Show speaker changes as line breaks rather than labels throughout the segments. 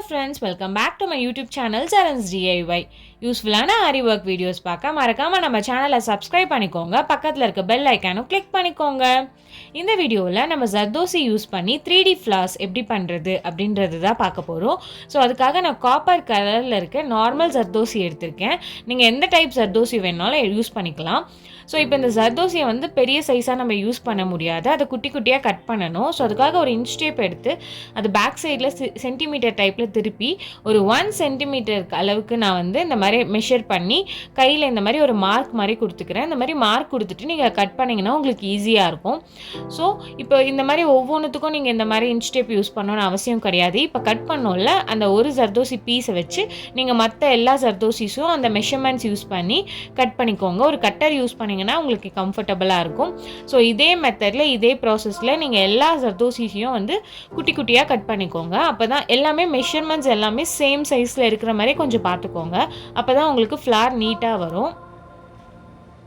friends, welcome back to my YouTube channel Saran's DIY. யூஸ்ஃபுல்லான Aariwork videos பார்க்க மறக்காம நம்ம சேனலை சப்ஸ்கிரைப் பண்ணிக்கோங்க. பக்கத்தில் இருக்க பெல் ஐக்கானும் கிளிக் பண்ணிக்கோங்க. இந்த வீடியோவில் நம்ம ஜர்தோசி யூஸ் பண்ணி 3D ஃப்ளார்ஸ் எப்படி பண்ணுறது அப்படின்றது தான் பார்க்க போகிறோம். ஸோ அதுக்காக நான் காப்பர் கலரில் இருக்க நார்மல் ஜர்தோசி எடுத்திருக்கேன். நீங்கள் எந்த டைப் ஜர்தோசி வேணாலும் யூஸ் பண்ணிக்கலாம். ஸோ இப்போ இந்த ஜர்தோசியை வந்து பெரிய சைஸாக நம்ம யூஸ் பண்ண முடியாது, அதை குட்டி குட்டியாக கட் பண்ணணும். ஸோ அதுக்காக ஒரு இன்ச் டேப் எடுத்து அது பேக் சைடில் சென்டிமீட்டர் டைப்பில் திருப்பி ஒரு 1 சென்டிமீட்டர் அளவுக்கு நான் வந்து இந்த மாதிரி மெஷர் பண்ணி கையில் இந்த மாதிரி ஒரு மார்க் மாதிரி கொடுத்துக்கிறேன். இந்த மாதிரி மார்க் கொடுத்துட்டு நீங்கள் கட் பண்ணிங்கன்னா உங்களுக்கு ஈஸியாக இருக்கும். ஸோ இப்போ இந்த மாதிரி ஒவ்வொன்றுத்துக்கும் நீங்கள் இந்த மாதிரி இன்ச் டேப் யூஸ் பண்ணணும்னு அவசியம் கிடையாது. இப்போ கட் பண்ணோம்ல அந்த ஒரு ஜர்தோசி பீஸை வச்சு நீங்கள் மற்ற எல்லா ஜர்தோசிஸும் அந்த மெஷர்மெண்ட்ஸ் யூஸ் பண்ணி கட் பண்ணிக்கோங்க. ஒரு கட்டர் யூஸ் பண்ணிங்கன்னா உங்களுக்கு கம்ஃபர்டபுளாக இருக்கும். ஸோ இதே மெத்தடில் இதே ப்ராசஸில் நீங்கள் எல்லா ஜர்தோசிஸையும் வந்து குட்டி குட்டியாக கட் பண்ணிக்கோங்க. அப்போ தான் எல்லாமே மெஷர்மெண்ட்ஸ் எல்லாமே சேம் சைஸில் இருக்கிற மாதிரி கொஞ்சம் பார்த்துக்கோங்க. அப்போ தான் உங்களுக்கு ஃப்ளார் நீட்டாக வரும்.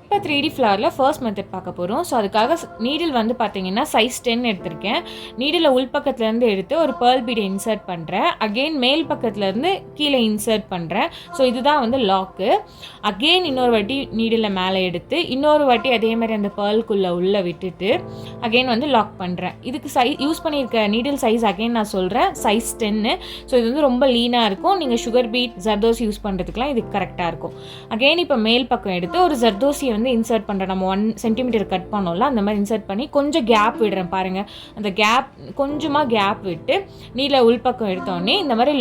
இப்போ 3D ஃப்ளாரில் ஃபர்ஸ்ட் மெத்தட் பார்க்க போகிறோம். ஸோ அதுக்காக நீடில் வந்து பார்த்தீங்கன்னா சைஸ் 10 எடுத்திருக்கேன். நீடில் உள்பக்கத்துலேருந்து எடுத்து ஒரு பேர்ல் பீடை இன்சர்ட் பண்ணுறேன். அகெயின் மேல் பக்கத்துலேருந்து கீழே இன்சர்ட் பண்ணுறேன். ஸோ இதுதான் வந்து லாக்கு. அகெயின் இன்னொரு வாட்டி நீடில் மேலே எடுத்து இன்னொரு வாட்டி அதே மாதிரி அந்த பேர்ல்குள்ளே உள்ளே விட்டுட்டு அகெயின் வந்து லாக் பண்ணுறேன். இதுக்கு யூஸ் பண்ணியிருக்க நீடில் சைஸ் அகெயின் நான் சொல்கிறேன் சைஸ் 10. ஸோ இது வந்து ரொம்ப லீனாக இருக்கும். நீங்கள் சுகர் பீட் ஜர்தோசி யூஸ் பண்ணுறதுக்குலாம் இது கரெக்டாக இருக்கும். அகெயின் இப்போ மேல் பக்கம் எடுத்து ஒரு ஜர்தோசியை வந்து இன்சர்ட் பண்ணுறேன். நம்ம 1 சென்டிமீட்டர் கட் பண்ணோம்ல அந்த மாதிரி இன்சர்ட் பண்ணி கொஞ்சம் கேப் விடுறேன். பாருங்கள், அந்த கேப் கொஞ்சமாக கேப் விட்டு நீல உள்பக்கம் எடுத்தோடனே இந்த மாதிரி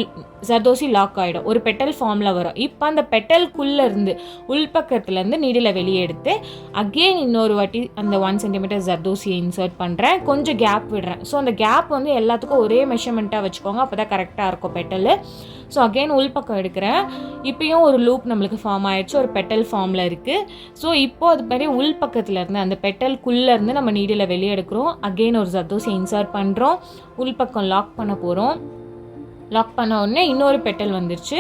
ஜர்தோசி லாக் ஆகிடும், ஒரு பெட்டல் ஃபார்மில் வரும். இப்போ அந்த பெட்டல்குள்ளே இருந்து உள்பக்கத்துலேருந்து நீடில் வெளியே எடுத்து அகெயின் இன்னொரு வாட்டி அந்த 1 சென்டிமீட்டர் ஜர்தோசியை இன்சர்ட் பண்ணுறேன். கொஞ்சம் கேப் விடுறேன். ஸோ அந்த கேப் வந்து எல்லாத்துக்கும் ஒரே மெஷர்மெண்ட்டாக வச்சுக்கோங்க, அப்போ தான் கரெக்டாக இருக்கும் பெட்டல். ஸோ அகெயின் உள்பக்கம் எடுக்கிறேன். இப்போயும் ஒரு லூப் நம்மளுக்கு ஃபார்ம் ஆகிடுச்சு, ஒரு பெட்டல் ஃபார்மில் இருக்குது. ஸோ இப்போது அது மாதிரி உள்பக்கத்துலேருந்து அந்த பெட்டல்குள்ளேருந்து நம்ம நீடில் வெளியே எடுக்கிறோம். அகெயின் ஒரு ஜர்தோசி இன்சர்ட் பண்ணுறோம், உள்பக்கம் லாக் பண்ண போகிறோம். லாக் பண்ண உடனே இன்னொரு பெட்டல் வந்துருச்சு.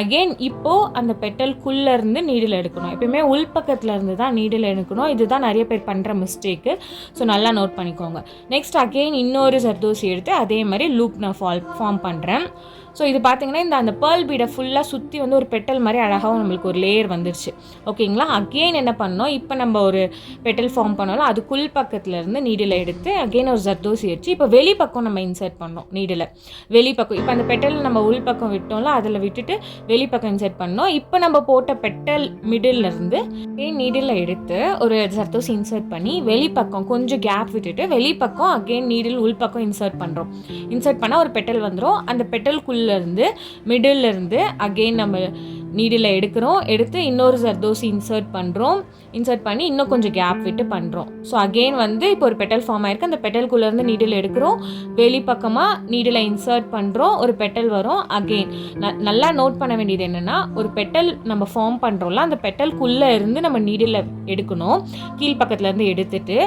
அகெயின் இப்போது அந்த பெட்டல்குள்ளேருந்து நீடில் எடுக்கணும். எப்பயுமே உள்பக்கத்தில் இருந்து தான் நீடில் எடுக்கணும். இதுதான் நிறைய பேர் பண்ணுற மிஸ்டேக்கு. ஸோ நல்லா நோட் பண்ணிக்கோங்க. நெக்ஸ்ட் அகெயின் இன்னொரு ஜர்தோசி எடுத்து அதே மாதிரி லூப் நான் ஃபார்ம் பண்ணுறேன். ஸோ இது பார்த்தீங்கன்னா அந்த பேர்ல் பீடை ஃபுல்லாக சுற்றி வந்து ஒரு பெட்டல் மாதிரி அழகாகவும் நம்மளுக்கு ஒரு லேயர் வந்துருச்சு. ஓகேங்களா? அகெயின் என்ன பண்ணோம், இப்போ நம்ம ஒரு பெட்டல் ஃபார்ம் பண்ணோம்ல அதுக்குள் பக்கத்துலேருந்து நீடில் எடுத்து அகெயின் ஒரு ஜர்தோசி வச்சு இப்போ வெளிப்பக்கம் நம்ம இன்சர்ட் பண்ணோம். நீடில் வெளிப்பக்கம் இப்போ அந்த பெட்டல் நம்ம உள்பக்கம் விட்டோம்ல அதில் விட்டுட்டு வெளிப்பக்கம் இன்சர்ட் பண்ணோம். இப்போ நம்ம போட்ட பெட்டல் மிடில்லேருந்து நீடில் எடுத்து ஒரு ஜர்தோசி இன்சர்ட் பண்ணி வெளிப்பக்கம் கொஞ்சம் கேப் விட்டுட்டு வெளிப்பக்கம் அகெயின் நீடில் உள்பக்கம் இன்சர்ட் பண்ணுறோம். இன்சர்ட் பண்ணால் ஒரு பெட்டல் வந்துடும். அந்த பெட்டல்குள்ளே இருந்து மிடில் இருந்து அகெயின் நம்ம நீடில் எடுத்து இன்னொரு ஜர்தோசி இன்சர்ட் பண்ணுறோம். இன்சர்ட் பண்ணி இன்னும் கொஞ்சம் கேப் விட்டு பண்ணுறோம். ஸோ அகெயின் வந்து இப்போ ஒரு பெட்டல் ஃபார்ம் ஆயிருக்கு. அந்த பெட்டல்குள்ளேருந்து நீடில் எடுக்கிறோம், வெளிப்பக்கமாக நீடில் இன்சர்ட் பண்ணுறோம், ஒரு பெட்டல் வரும். அகெயின் நல்லா நோட் பண்ண வேண்டியது என்னென்னா, ஒரு பெட்டல் நம்ம ஃபார்ம் பண்ணுறோம்ல அந்த பெட்டல்குள்ளே இருந்து நம்ம நீடில் எடுக்கணும். கீழ்ப்பக்கத்துலேருந்து எடுத்துட்டு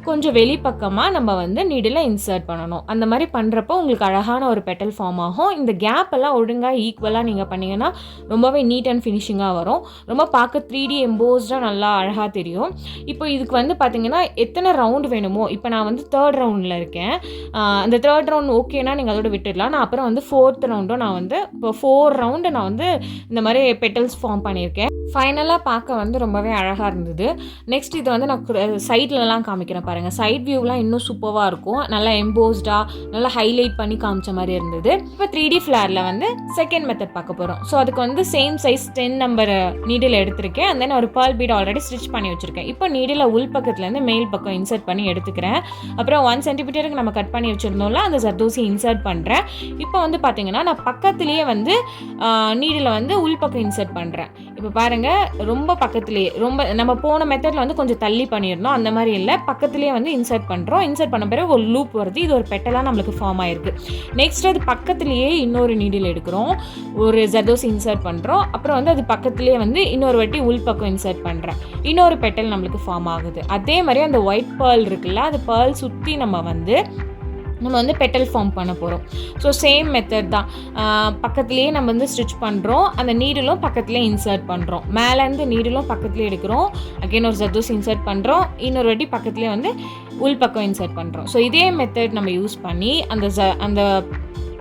கொஞ்சம் வெளிப்பக்கமாக நம்ம வந்து நீடில் இன்சர்ட் பண்ணணும். அந்த மாதிரி பண்ணுறப்போ உங்களுக்கு அழகான ஒரு பெட்டல் ஃபார்ம் ஆகும். இந்த கேப் எல்லாம் ஒழுங்காக ஈக்குவலாக நீங்கள் பண்ணிங்கன்னா ரொம்பவே நீட் அண்ட் ஃபினிஷிங்காக வரும். ரொம்ப பார்க்க 3D எம்போஸ்டாக நல்லா அழகாக தெரியும். இப்போ இதுக்கு வந்து பார்த்தீங்கன்னா எத்தனை ரவுண்டு வேணுமோ, இப்போ நான் வந்து 3rd ரவுண்டில் இருக்கேன். அந்த 3rd ரவுண்ட் ஓகேனா நீங்கள் அதோட விட்டுடலாம். நான் அப்புறம் வந்து 4th ரவுண்டும் நான் வந்து இப்போ 4 ரவுண்டு நான் வந்து இந்த மாதிரி பெட்டல்ஸ் ஃபார்ம் பண்ணியிருக்கேன். ஃபைனலாக பார்க்க வந்து ரொம்பவே அழகாக இருந்தது. நெக்ஸ்ட் இது வந்து நான் சைட்லலாம் காமிக்கிறேன் பாருங்கள். சைட் வியூலாம் இன்னும் சூப்பராக இருக்கும். நல்லா எம்போஸ்டாக நல்லா ஹைலைட் பண்ணி காமிச்ச மாதிரி இருந்தது. இப்போ 3D ஃப்ளாரில் வந்து செகண்ட் மெத்தட் பார்க்க போகிறோம். ஸோ அதுக்கு வந்து சேம் சைஸ் 10 நம்பர் நீடில் எடுத்திருக்கேன். அண்ட் தென் ஒரு பேர்ல் பீட் ஆல்ரெடி ஸ்டிச் பண்ணி வச்சுருக்கேன். இப்போ நீடில் உள்பக்கத்துலேருந்து மேல் பக்கம் இன்சர்ட் பண்ணி எடுத்துக்கிறேன். அப்புறம் 1 சென்டிமீட்டருக்கு நம்ம கட் பண்ணி வச்சுருந்தோம்ல அந்த ஜர்தோசி இன்சர்ட் பண்ணுறேன். இப்போ வந்து பார்த்தீங்கன்னா நான் பக்கத்துலேயே வந்து நீடில் வந்து உள்பக்கம் இன்சர்ட் பண்ணுறேன். இப்போ பாருங்கள், ரொம்ப பக்கத்துலேயே, ரொம்ப நம்ம போன மெத்தடில் வந்து கொஞ்சம் தள்ளி பண்ணிடணும், அந்த மாதிரி இல்லை, பக்கத்துலேயே வந்து இன்சர்ட் பண்ணுறோம். இன்சர்ட் பண்ண பிறகு ஒரு லூப் வருது. இது ஒரு பெட்டலாக நம்மளுக்கு ஃபார்ம் ஆயிருக்கு. நெக்ஸ்ட் அது பக்கத்துலேயே இன்னொரு நீடில் எடுக்கிறோம், ஒரு ஜர்தோசி இன்சர்ட் பண்ணுறோம். அப்புறம் வந்து அது பக்கத்துலேயே வந்து இன்னொரு வாட்டி உள்பக்கம் இன்சர்ட் பண்ணுறேன். இன்னொரு பெட்டல் நம்மளுக்கு ஃபார்ம் ஆகுது. அதே மாதிரி அந்த ஒயிட் பேர்ல் இருக்குல்ல, அந்த பேர்ல் சுற்றி நம்ம வந்து பெட்டல் ஃபார்ம் பண்ண போகிறோம். ஸோ சேம் மெத்தட் தான். பக்கத்துலேயே நம்ம வந்து ஸ்டிச் பண்ணுறோம். அந்த நீடிலும் பக்கத்துலேயே இன்சர்ட் பண்ணுறோம். மேலேருந்து நீடிலும் பக்கத்துலேயே எடுக்கிறோம். அகெயின் ஒரு ஜர்தோசி இன்சர்ட் பண்ணுறோம். இன்னொரு வாட்டி பக்கத்துலேயே வந்து உள்பக்கம் இன்சர்ட் பண்ணுறோம். ஸோ இதே மெத்தட் நம்ம யூஸ் பண்ணி அந்த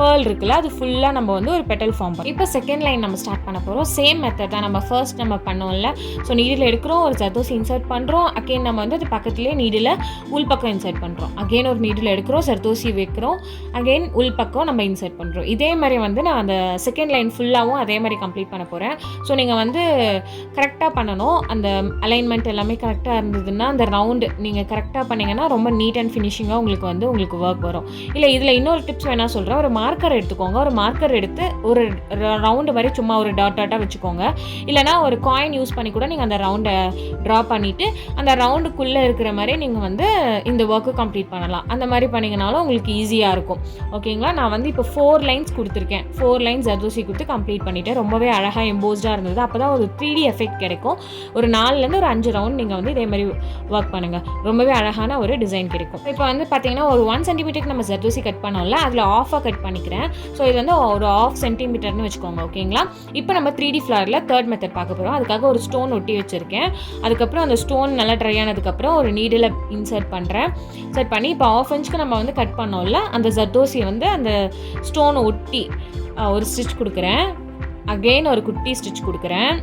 பேர்ல் இருக்குல்ல அது ஃபுல்லாக நம்ம வந்து ஒரு பெட்டல் ஃபார்ம் பண்ணோம். இப்போ செகண்ட் லைன் நம்ம ஸ்டார்ட் பண்ண போகிறோம். சேம் மெத்தட் தான் நம்ம ஃபர்ஸ்ட் நம்ம பண்ணோம்ல. ஸோ நீடில் எடுக்கிறோம், ஒரு ஜர்தோசி இன்சர்ட் பண்ணுறோம். அகெயின் நம்ம வந்து அது பக்கத்துலேயே நீடில் உள் பக்கம் இன்சர்ட் பண்ணுறோம். அகெயின் ஒரு நீடில் எடுக்கிறோம், ஜர்தோசி வைக்கிறோம், அகெயின் உள் பக்கம் நம்ம இன்சர்ட் பண்ணுறோம். இதே மாதிரி வந்து நான் அந்த செகண்ட் லைன் ஃபுல்லாகவும் அதே மாதிரி கம்ப்ளீட் பண்ண போகிறேன். ஸோ நீங்கள் வந்து கரெக்டாக பண்ணணும். அந்த அலைன்மெண்ட் எல்லாமே கரெக்டாக இருந்ததுன்னா அந்த ரவுண்டு நீங்கள் கரெக்டாக பண்ணிங்கன்னா ரொம்ப நீட் அண்ட் ஃபினிஷிங்காக உங்களுக்கு ஒர்க் வரும். இல்லை இதில் இன்னொரு டிப்ஸ் வேணால் சொல்கிறேன். ஒரு மார்க்கர் எடுத்துக்கோங்க. ஒரு மார்க்கர் எடுத்து ஒரு ரவுண்டு மாதிரி சும்மா ஒரு டாட்டாக வச்சுக்கோங்க. இல்லைனா ஒரு காயின் யூஸ் பண்ணி கூட நீங்கள் அந்த ரவுண்டை ட்ரா பண்ணிவிட்டு அந்த ரவுண்டுக்குள்ளே இருக்கிற மாதிரி நீங்கள் வந்து இந்த ஒர்க்கு கம்ப்ளீட் பண்ணலாம். அந்த மாதிரி பண்ணிங்கனாலும் உங்களுக்கு ஈஸியாக இருக்கும். ஓகேங்களா? நான் வந்து இப்போ 4 லைன்ஸ் கொடுத்துருக்கேன். 4 லைன்ஸ் ஜர்தோசி கொடுத்து கம்ப்ளீட் பண்ணிவிட்டேன். ரொம்பவே அழகாக எம்போஸ்டாக இருந்தது. அப்போ தான் ஒரு 3D எஃபெக்ட் கிடைக்கும். ஒரு 4லேருந்து ஒரு 5 ரவுண்ட் நீங்கள் வந்து இதே மாதிரி ஒர்க் பண்ணுங்கள். ரொம்பவே அழகான ஒரு டிசைன் கிடைக்கும். இப்போ வந்து பார்த்தீங்கன்னா ஒரு 1 சென்டிமீட்டருக்கு நம்ம ஜர்தோசி கட் பண்ணோம்ல, அதில் ஆஃபாக கட் பண்ணிக்கிறேன். ஸோ இது வந்து ஒரு 1/2 சென்டிமீட்டர்னு வச்சுக்கோங்க. ஓகேங்களா? இப்போ நம்ம 3D ஃப்ளாரில் தேர்ட் மெத்தட் பார்க்க போகிறோம். அதுக்காக ஒரு ஸ்டோன் ஒட்டி வச்சுருக்கேன். அதுக்கப்புறம் அந்த ஸ்டோன் நல்லா ட்ரை ஆனதுக்கப்புறம் ஒரு நீடில் இன்சர்ட் பண்ணுறேன். இன்சர்ட் பண்ணி இப்போ 1/2 இன்ச்சுக்கு நம்ம வந்து கட் பண்ணோம்ல, அந்த ஜர்தோசியை வந்து அந்த ஸ்டோனை ஒட்டி ஒரு ஸ்டிச் கொடுக்குறேன். அகெயின் ஒரு குட்டி ஸ்டிச் கொடுக்குறேன்.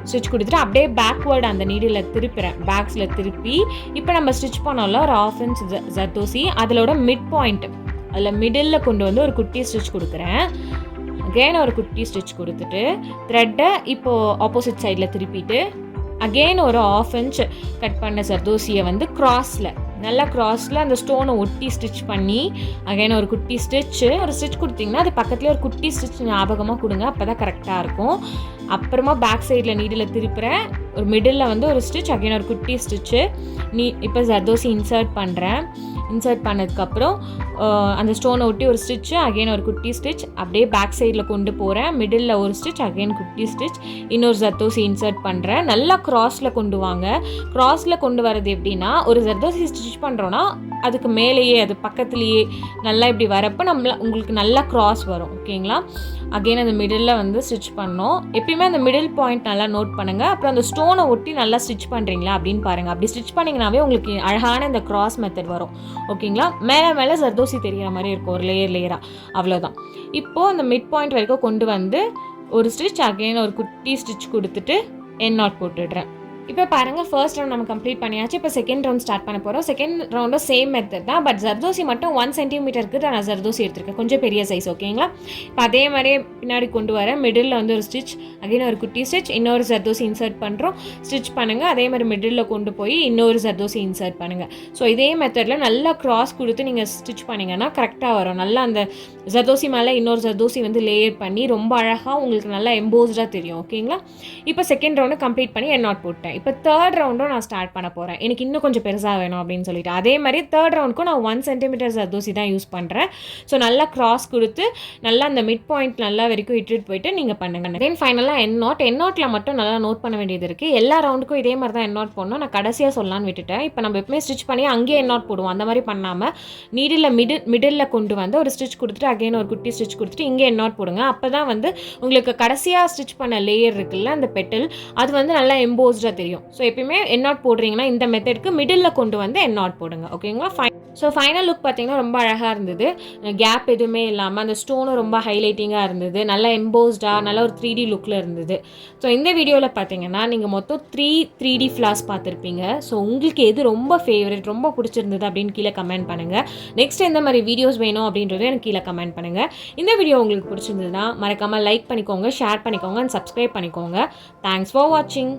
ஸ்டிச் கொடுத்துட்டு அப்படியே பேக்வேர்டு அந்த நீடில் திருப்புறேன். பேக்ஸில் திருப்பி இப்போ நம்ம ஸ்டிச் பண்ணோம்ல ஒரு 1/2 இன்ச் ஜர்தோசி, அதிலோட மிட் பாயிண்ட் அதில் மிடில் கொண்டு வந்து ஒரு குட்டி ஸ்டிச் கொடுக்குறேன். அகெயின் ஒரு குட்டி ஸ்டிச் கொடுத்துட்டு த்ரெட்டை இப்போது ஆப்போசிட் சைடில் திருப்பிட்டு அகெயின் ஒரு 1/2 இன்ச் கட் பண்ண ஜர்தோசியை வந்து நல்லா க்ராஸில் அந்த ஸ்டோனை ஒட்டி ஸ்டிச் பண்ணி அகைன் ஒரு குட்டி ஒரு ஸ்டிச் கொடுத்தீங்கன்னா அது பக்கத்துலேயே ஒரு குட்டி ஸ்டிச் ஞாபகமாக கொடுங்க. அப்போ தான் கரெக்டாக இருக்கும். அப்புறமா பேக் சைடில் நீடில் திருப்புறேன். ஒரு மிடில் வந்து ஒரு ஸ்டிச், அகைன் ஒரு குட்டி ஸ்டிச்சு. இப்போ ஜர்தோசி இன்சர்ட் பண்ணுறேன். இன்சர்ட் பண்ணதுக்கப்புறம் அந்த ஸ்டோனை ஒட்டி ஒரு ஸ்டிச்சு, அகெயின் ஒரு குட்டி ஸ்டிச், அப்படியே பேக் சைடில் கொண்டு போகிறேன். மிடில் ஒரு ஸ்டிச், அகெயின் குட்டி ஸ்டிச், இன்னொரு ஜர்தோசி இன்சர்ட் பண்ணுறேன். நல்லா க்ராஸில் கொண்டு வாங்க. க்ராஸில் கொண்டு வரது எப்படின்னா, ஒரு ஜர்தோசி ஸ்டிச் பண்ணுறோன்னா அதுக்கு மேலேயே அது பக்கத்துலேயே நல்லா இப்படி வரப்போ உங்களுக்கு நல்லா க்ராஸ் வரும். ஓகேங்களா? அகெயின் அந்த மிடில் வந்து ஸ்டிச் பண்ணோம். எப்பயுமே அந்த மிடில் பாயிண்ட் நல்லா நோட் பண்ணுங்கள். அப்புறம் அந்த ஸ்டோனை ஒட்டி நல்லா ஸ்டிச் பண்ணுறீங்களா அப்படின்னு பாருங்கள். அப்படி ஸ்டிச் பண்ணிங்கனாவே உங்களுக்கு அழகான இந்த க்ராஸ் மெத்தட் வரும். ஓகேங்களா? மேலே ஜர்தோசி தெரிகிற மாதிரி இருக்கும், ஒரு லேயராக. அவ்வளோதான். இப்போது அந்த மிட் பாயிண்ட் வரைக்கும் கொண்டு வந்து ஒரு ஸ்டிச், அகெயின் ஒரு குட்டி ஸ்டிச் கொடுத்துட்டு எண்ட் நாட் போட்டுடுறேன். இப்போ பாருங்கள், ஃபர்ஸ்ட் ரவுண்ட் நம்ம கம்ப்ளீட் பண்ணியாச்சு. இப்போ செகண்ட் ரவுண்ட் ஸ்டார்ட் பண்ண போகிறோம். செகண்ட் ரவுண்டும் சேம் மெத்தட் தான். பட் ஜர்தோசி மட்டும் 1 சென்டிமீட்டருக்கு நான் ஜர்தோசி எடுத்திருக்கேன், கொஞ்சம் பெரிய சைஸ். ஓகேங்களா? இப்போ அதே மாதிரியே பின்னாடி கொண்டு வரேன். மிடில் வந்து ஒரு ஸ்டிச், அகைன் ஒரு குட்டி ஸ்டிச், இன்னொரு ஜர்தோசி இன்சர்ட் பண்ணுறோம். ஸ்டிச் பண்ணுங்கள். அதே மாதிரி மிடில் கொண்டு போய் இன்னொரு ஜர்தோசி இன்சர்ட் பண்ணுங்கள். ஸோ இதே மெத்தடில் நல்லா க்ராஸ் கொடுத்து நீங்கள் ஸ்டிச் பண்ணிங்கன்னா கரெக்டாக வரும். நல்லா அந்த ஜர்தோசி மேலே இன்னொரு ஜர்தோசி வந்து லேயர் பண்ணி ரொம்ப அழகாக உங்களுக்கு நல்லா எம்போஸ்டாக தெரியும். ஓகேங்களா? இப்போ செகண்ட் ரவுண்டு கம்ப்ளீட் பண்ணி எண்ட் நாட் போட்டேன். இப்போ தேர்ட் ரவுண்டும் நான் ஸ்டார்ட் பண்ண போகிறேன். எனக்கு இன்னும் கொஞ்சம் பெருசாக வேணும் அப்படின்னு சொல்லிட்டு அதே மாதிரி தேர்ட் ரவுண்டுக்கும் நான் 1 சென்டிமீட்டர் ஜர்தோசி தான் யூஸ் பண்ணுறேன். ஸோ நல்லா க்ராஸ் கொடுத்து நல்லா அந்த மிட் பாயிண்ட் நல்லா வரைக்கும் இட்டுட்டு போயிட்டு நீங்கள் பண்ணுங்க. தென் ஃபைனலாக எண்ட் நாட்டில் மட்டும் நல்லா நோட் பண்ண வேண்டியது இருக்குது. எல்லா ரவுண்டுக்கும் இதே மாதிரி தான் எண்ட் நாட் போடணும். நான் கடைசியாக சொல்லலான்னு விட்டுட்டேன். இப்போ நம்ம எப்பவுமே ஸ்டிச் பண்ணி அங்கேயே எண்ட் நாட் போடுவோம். அந்த மாதிரி பண்ணாமல் நீடில் மிடில் கொண்டு வந்து ஒரு ஸ்டிச் கொடுத்துட்டு அகைன் ஒரு குட்டி ஸ்டிச் கொடுத்துட்டு இங்கே எண்ட் நாட் போடுங்க. அப்போ தான் வந்து உங்களுக்கு கடைசியாக ஸ்டிச் பண்ண லேயர் இருக்குல்ல, அந்த பெட்டல், அது வந்து நல்லா எம்போஸ்டாக தெரியும். ஸோ எப்பயுமே எண்ட் நாட் போடுறீங்கன்னா இந்த மெத்தடுக்கு மிடில் கொண்டு வந்து எண்ட் நாட் போடுங்க. ஓகேங்களா? ஸோ ஃபைனல் லுக் பார்த்தீங்கன்னா ரொம்ப அழகாக இருந்தது. கேப் எதுவுமே இல்லாமல் அந்த ஸ்டோனும் ரொம்ப ஹைலைட்டிங்காக இருந்தது. நல்லா எம்போஸ்டாக நல்ல ஒரு 3D லுக்கில் இருந்தது. ஸோ இந்த வீடியோவில் பார்த்தீங்கன்னா நீங்கள் மொத்தம் 3D ஃப்ளார்ஸ் பார்த்துருப்பீங்க. ஸோ உங்களுக்கு எது ரொம்ப ஃபேவரட், ரொம்ப பிடிச்சிருந்தது அப்படின்னு கீழே கமெண்ட் பண்ணுங்கள். நெக்ஸ்ட் எந்த மாதிரி வீடியோஸ் வேணும் அப்படின்றத எனக்கு கீழே கமெண்ட் பண்ணுங்கள். இந்த வீடியோ உங்களுக்கு பிடிச்சிருந்ததுன்னா மறக்காமல் லைக் பண்ணிக்கோங்க, ஷேர் பண்ணிக்கோங்க அண்ட் சப்ஸ்கிரைப் பண்ணிக்கோங்க. தேங்க்ஸ் ஃபார் வாட்சிங்.